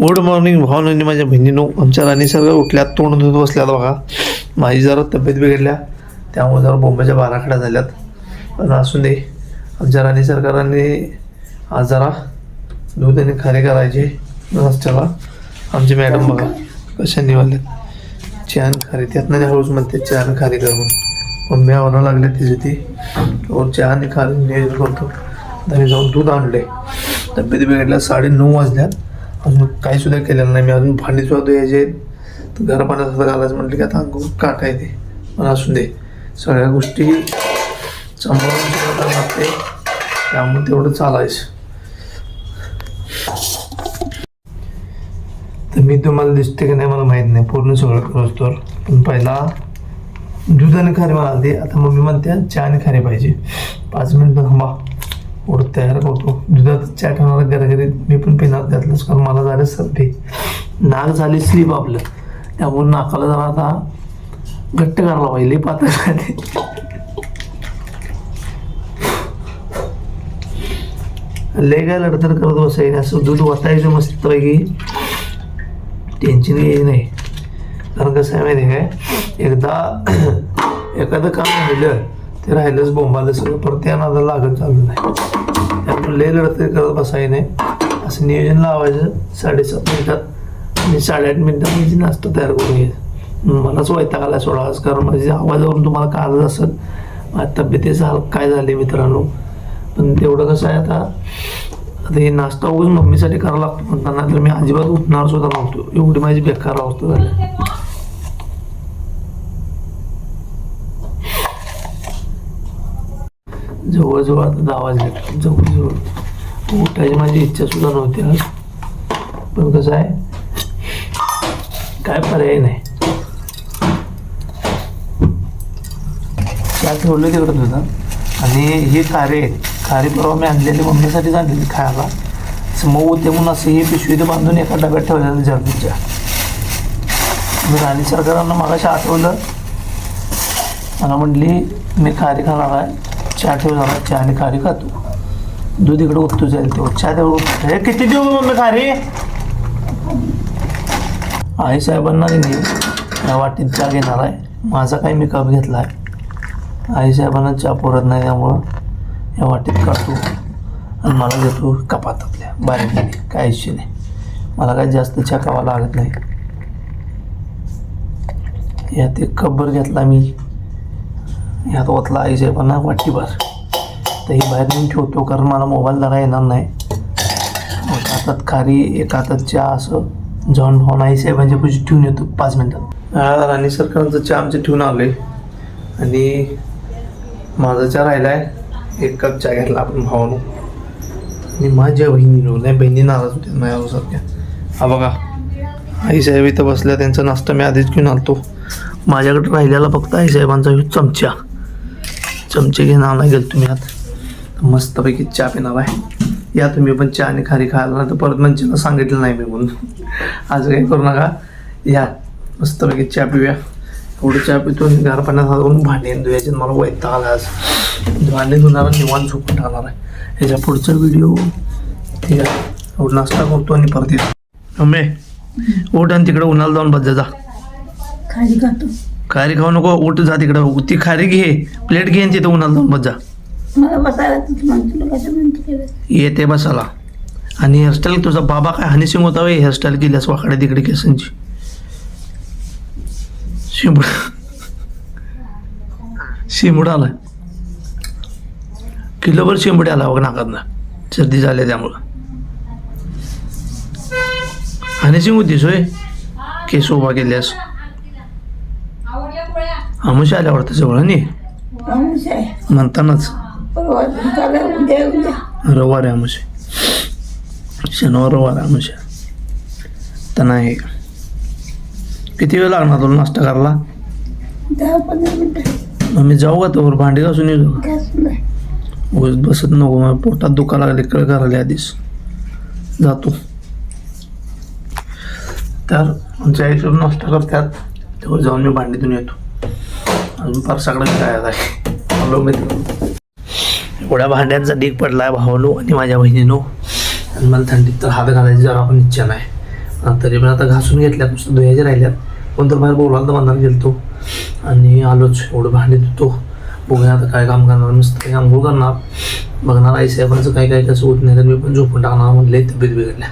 Good morning भावनांनी माझ्या बहिणीनो. आमच्या राणी सगळं उठल्यात, तोंड धुत बसल्यात बघा. माझी जरा तब्येत बिघडल्या त्यामुळे जरा बोंबाच्या बाराखड्या झाल्यात, पण असून दे. आमच्या राणी सरकारांनी आज जरा दूध आणि खारी करायचे नाश्त्याला. आमची मॅडम बघा कशा निवडल्यात चहा खारी, त्यातनं हळूच म्हणते चहा खारी करून. मम्मी आवडा लागले तिथे ती रोज चहा आणि खारी नियोजन करतो. त्यांनी जाऊन दूध आणले. तब्येत बिघडल्या, 9:30 वाजल्यात, अजून काही सुद्धा केलेलं नाही मी. अजून भांडी सुद्धा धुवायचे, तर घर पाण्यात घालायचं म्हटलं की आता अंगून काटा येते. पण असून दे, सगळ्या गोष्टी सांभाळून करायला लागते, त्यामुळे तेवढं चालायचं. तर मी तुम्हाला दिसते की नाही मला माहीत नाही, पूर्ण सगळं करत तर. पण पहिला दूध आणि खारी मला दे. आता मम्मी म्हणते चहा आणि खारी पाहिजे. 5 मिनिटं थांबा, एवढं तयार करतो. दुधात चहा ठेवणार घरी मी पण पिणार त्यातलंच, कारण मला झालं सर्दी, नाक झाली स्लीप आपलं, त्यामुळे नाकाला जरा आता घट्ट करायला पाहिजे पातळ झाली. लय काय लढतर करत बसायचं, असं दूध वाटायचं मस्तपैकी, टेन्शन घ्यायचं नाही. कारण कसं आहे माहिती आहे काय, एखादं काम राहिलं ते राहिलंच बोंबाला सगळं, परत त्या नादाला लागत चालू नाही. त्यामुळे लय लढतरी करत बसायचं नाही. असं नियोजन लावायचं 7:30 मिनिटात आणि 8:30 मिनिटात माझी नाश्ता तयार करून घ्यायचं. मलाच वैताग आला सोडा आज, कारण माझ्या आवाजावरून तुम्हाला कळलंच असेल माझ्या तब्येतीचं हाल काय झाले मित्रांनो. पण तेवढं कसं आहे, आता हे नाश्ता उगाच मम्मीसाठी करावं लागतो म्हणताना तर मी अजिबात उठणार सुद्धा नव्हतो, एवढी माझी बेकार अवस्था झाली. जवळजवळ आता 10 वाजले, जवळजवळ उठायची माझी इच्छा सुद्धा नव्हती आज. पण कसं आहे, काय पर्याय नाही. त्या ठेवलं तिकडं तुझं. आणि ही खारी परवा मी आणलेली मम्मीसाठी आणलेली खायला, मऊ होते म्हणून असं ही पिशवीत बांधून एका डब्यात ठेवलेलं जर्नीच्या. मी राणी सरकारांना मागाशी आठवलं, मला म्हटली मी खारी खाणार आहे, चहा ठेव झाला, चहा आणि खारी खातो. दूध इकडं उठतो जाईल तेवढं, चहा तेवढं. हे किती देऊ मम्मी खारी? आई साहेबांना नाही या वाटीत चहा घेणार आहे, माझा काही मी कप घेतला आहे. आई साहेबांना चहा पुरत नाही, त्यामुळं या वाटीत काढतो आणि मला घेतो कपात आपल्या बारीक. काय इच्छा नाही, मला काही जास्त चहा खावा लागत नाही. यात एक कपभर घेतला मी, यात ओतला आई साहेबांना वाटीभर. तर ही बाहेर नेऊन ठेवतो, कारण मला मोबाईल धरा येणार नाही. एका हातात खारी एका हातात चहा, असं जाऊन भाऊन आई साहेबांच्या पैसे ठेवून येतो 5 मिनिटात. राणी सरकारांचं चहा आमचे ठेवून आले आणि माझा चहा राहिला आहे. 1 कप चहा घेतला आपण भावानं. आणि माझ्या बहिणी नाराज होत्या माझ्यासारख्या. हा बघा आई साहेब इथं बसल्या, त्यांचा नाश्ता मी आधीच घेऊन आलतो. माझ्याकडे राहिलेला फक्त आई साहेबांचा चमचे घेऊन आणला गेलो तुम्ही. आत मस्तपैकी चहा पिणार आहे. या तुम्ही पण चहा आणि खारी खायला ना, तर परत म्हणजे सांगितलं नाही मी म्हणून. आज काही करू नका, या मस्तपैकी चहा पिऊया. एवढं चहा पितो आणि गार पाण्यात हातून भांडे धुवायचे. मला वैताग आला आज, भांडे धुणार निवांत झोपून टाकणार आहे. ह्याच्या पुढचा व्हिडिओ ठीक आहे. एवढं नाश्ता करतो आणि परत येतो. मम्मी उठ आणि तिकडे उन्हाला जाऊन बस जा. खारी खातो. खारी खाऊ नको, उठ जा तिकडं. ती खारी घे, प्लेट घे आणि तिथं उन्हाला जाऊन बस जा. मला बसायला येते बसायला. आणि हेअरस्टाईल तुझा बाबा काय हनीसिंग होता वे, हेअरस्टाईल केल्यास वाकडे तिकडे केसांची. शिंबूड आलाय, किलोभर शिंबूड आला बघ नाकातनं, सर्दी झाली त्यामुळं. हनीसिंग होतीस होय, केस उभा केल्यास. आमुष आल्या वाटतं सगळं नाही म्हणतानाच. रविवार आहे आमुष, शनिवार रविवार आमुष. तर नाही किती वेळ लागणार तुला नाश्ता करायला? 10-15 मिनिटं. मग मी जाऊ का तोवर भांडी घासून येऊ? बसत नको, मग पोटात दुखा लागले, कळ करायला आधीच जातो. तर आमच्या आईसोबत नाश्ता करतात, तेव्हा जाऊन मी भांडीतून येतो. अजून फार सगळं काय आहे. हॅलो मित्र, एवढ्या भांड्यांचा ढीग पडला आहे भावानो आणि माझ्या बहिणीनो. आणि मला थंडीत तर हात घालायची जरा पण इच्छा नाही. तरी पण आता घासून घेतल्यात, नुसतं धुयाचे राहिल्यात. कोणतर बाहेर बोलायला तर बांधायला गेलतो आणि आलोच. एवढं भांडी धुतो, बघूया आता काय काम करणार. नुसतं आंघोळ करणार, बघणार आई साहेबांचं काय काय कसं होत नाही तर मी पण झोपून टाकणार. म्हणले तब्येत बिघडल्या.